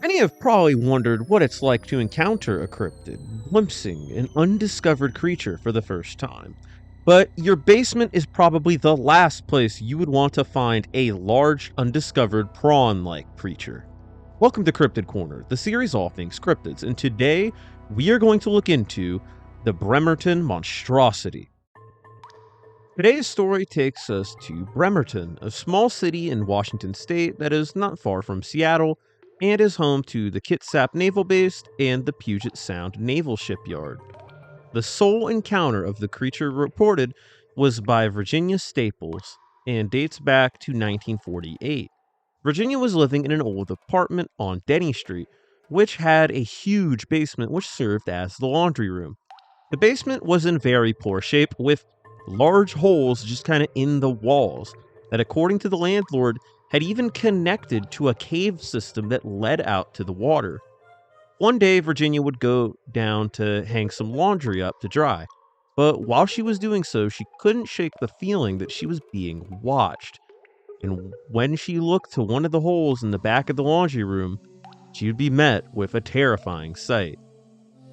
Many have probably wondered what it's like to encounter a cryptid, glimpsing an undiscovered creature for the first time. But your basement is probably the last place you would want to find a large, undiscovered prawn like creature. Welcome to Cryptid Corner, the series all things cryptids, and today we are going to look into the Bremerton Monstrosity. Today's story takes us to Bremerton, a small city in Washington state that is not far from Seattle and is home to the Kitsap Naval Base and the Puget Sound Naval Shipyard. The sole encounter of the creature reported was by Virginia Staples and dates back to 1948. Virginia was living in an old apartment on Denny Street, which had a huge basement which served as the laundry room. The basement was in very poor shape, with large holes just kind of in the walls that, according to the landlord, had even connected to a cave system that led out to the water. One day, Virginia would go down to hang some laundry up to dry, but while she was doing so, she couldn't shake the feeling that she was being watched. And when she looked to one of the holes in the back of the laundry room, she would be met with a terrifying sight.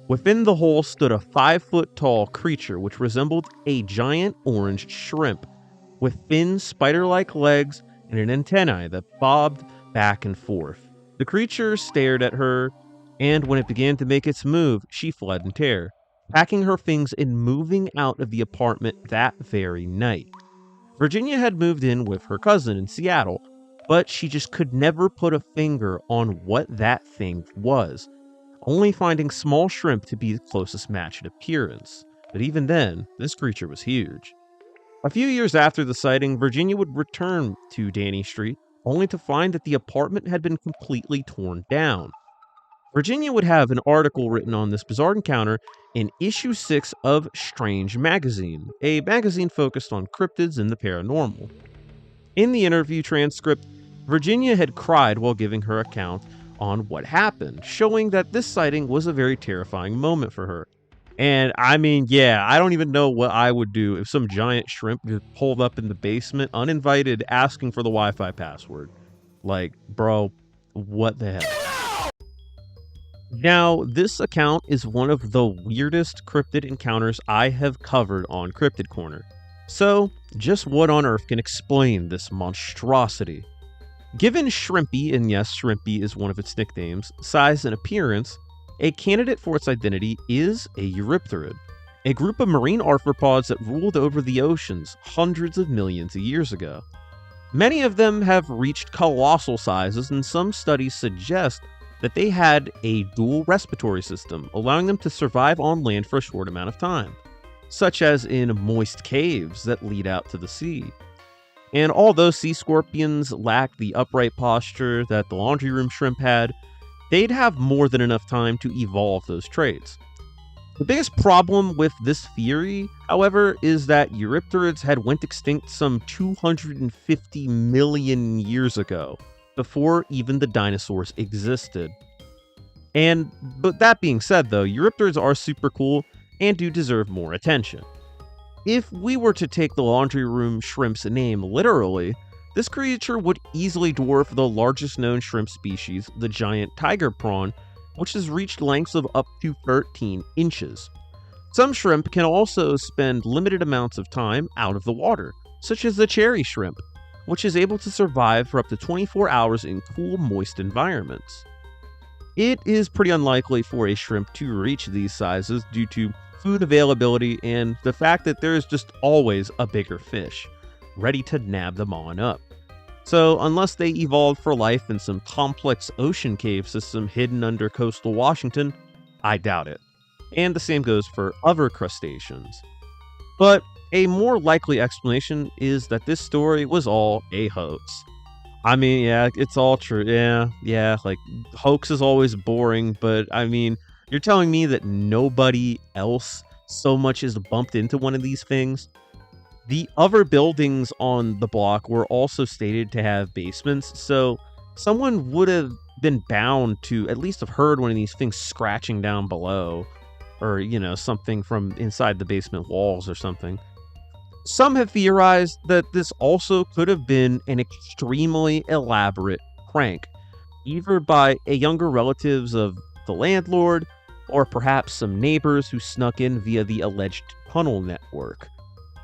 Within the hole stood a 5-foot tall creature which resembled a giant orange shrimp, with thin spider-like legs and an antennae that bobbed back and forth. The creature stared at her, and when it began to make its move, she fled in terror, packing her things and moving out of the apartment that very night. Virginia had moved in with her cousin in Seattle, but she just could never put a finger on what that thing was, only finding small shrimp to be the closest match in appearance. But even then, this creature was huge. A few years after the sighting, Virginia would return to Danny Street, only to find that the apartment had been completely torn down. Virginia would have an article written on this bizarre encounter in issue 6 of Strange Magazine, a magazine focused on cryptids and the paranormal. In the interview transcript, Virginia had cried while giving her account on what happened, showing that this sighting was a very terrifying moment for her. And I mean, yeah, I don't even know what I would do if some giant shrimp just pulled up in the basement uninvited asking for the Wi-Fi password. Like, bro, what the hell? Now, this account is one of the weirdest cryptid encounters I have covered on Cryptid Corner. So, just what on earth can explain this monstrosity? Given Shrimpy, and yes, Shrimpy is one of its nicknames, size and appearance, a candidate for its identity is a Eurypterid, a group of marine arthropods that ruled over the oceans hundreds of millions of years ago. Many of them have reached colossal sizes, and some studies suggest that they had a dual respiratory system, allowing them to survive on land for a short amount of time, such as in moist caves that lead out to the sea. And although sea scorpions lack the upright posture that the laundry room shrimp had, they'd have more than enough time to evolve those traits. The biggest problem with this theory, however, is that Eurypterids had went extinct some 250 million years ago, before even the dinosaurs existed. But that being said though, Eurypterids are super cool and do deserve more attention. If we were to take the laundry room shrimp's name literally, this creature would easily dwarf the largest known shrimp species, the giant tiger prawn, which has reached lengths of up to 13 inches. Some shrimp can also spend limited amounts of time out of the water, such as the cherry shrimp, which is able to survive for up to 24 hours in cool, moist environments. It is pretty unlikely for a shrimp to reach these sizes due to food availability and the fact that there is just always a bigger fish ready to nab them on up. So unless they evolved for life in some complex ocean cave system hidden under coastal Washington, I doubt it. And the same goes for other crustaceans. But a more likely explanation is that this story was all a hoax. I mean, yeah, it's all true. Yeah, like, hoax is always boring, but I mean, you're telling me that nobody else so much as bumped into one of these things? The other buildings on the block were also stated to have basements, so someone would have been bound to at least have heard one of these things scratching down below, or, something from inside the basement walls or something. Some have theorized that this also could have been an extremely elaborate prank, either by a younger relatives of the landlord or perhaps some neighbors who snuck in via the alleged tunnel network.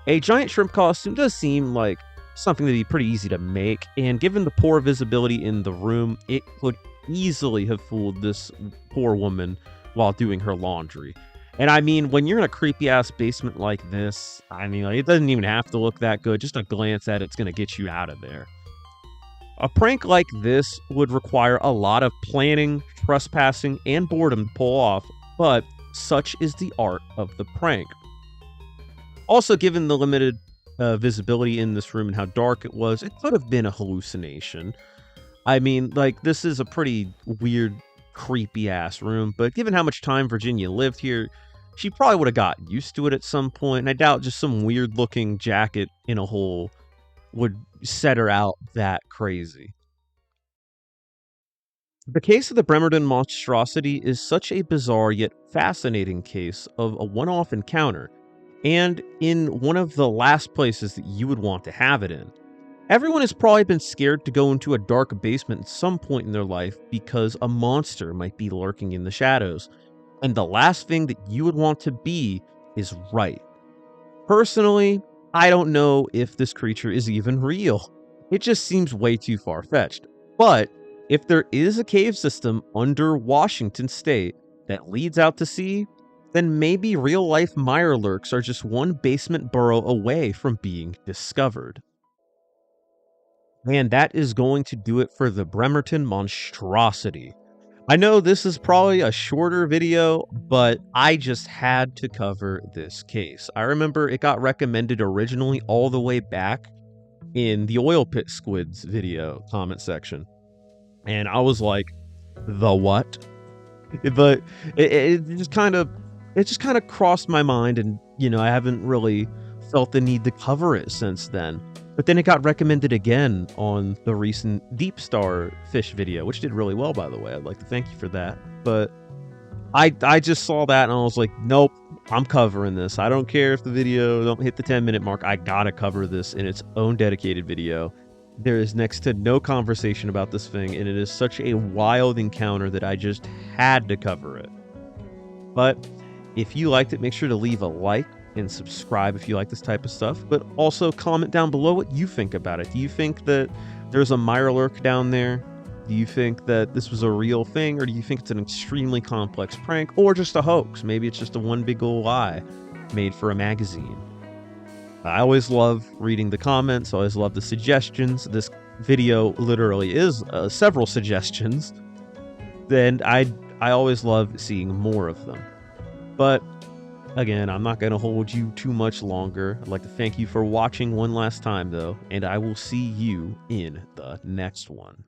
A giant shrimp costume does seem like something that'd be pretty easy to make, and given the poor visibility in the room, it could easily have fooled this poor woman while doing her laundry. And I mean, when you're in a creepy ass basement like this, I mean, like, it doesn't even have to look that good. Just a glance at it's gonna get you out of there. A prank like this would require a lot of planning, trespassing, and boredom to pull off, but such is the art of the prank. Also, given the limited visibility in this room and how dark it was, it could have been a hallucination. I mean, like, this is a pretty weird, creepy ass room, but given how much time Virginia lived here, she probably would have got used to it at some point, and I doubt just some weird looking jacket in a hole would set her out that crazy. The case of the Bremerton Monstrosity is such a bizarre yet fascinating case of a one off encounter, and in one of the last places that you would want to have it in. Everyone has probably been scared to go into a dark basement at some point in their life because a monster might be lurking in the shadows, and the last thing that you would want to be is right. Personally, I don't know if this creature is even real. It just seems way too far fetched. But if there is a cave system under Washington state that leads out to sea, then maybe real life mirelurks are just one basement burrow away from being discovered. And that is going to do it for the Bremerton Monstrosity. I know this is probably a shorter video, but I just had to cover this case. I remember it got recommended originally all the way back in the oil pit squids video comment section. And I was like, the what? But it just kind of crossed my mind, and I haven't really felt the need to cover it since then. But then it got recommended again on the recent Deep Star Fish video, which did really well, by the way. I'd like to thank you for that. But I just saw that and I was like, nope, I'm covering this. I don't care if the video don't hit the 10-minute mark. I gotta cover this in its own dedicated video. There is next to no conversation about this thing, and it is such a wild encounter that I just had to cover it. But if you liked it, make sure to leave a like and subscribe if you like this type of stuff, but also comment down below what you think about it. Do you think that there's a mirelurk down there? Do you think that this was a real thing, or do you think it's an extremely complex prank, or just a hoax? Maybe it's just a one big old lie made for a magazine. I always love reading the comments. I always love the suggestions. This video literally is several suggestions, and I always love seeing more of them. But again, I'm not going to hold you too much longer. I'd like to thank you for watching one last time, though, and I will see you in the next one.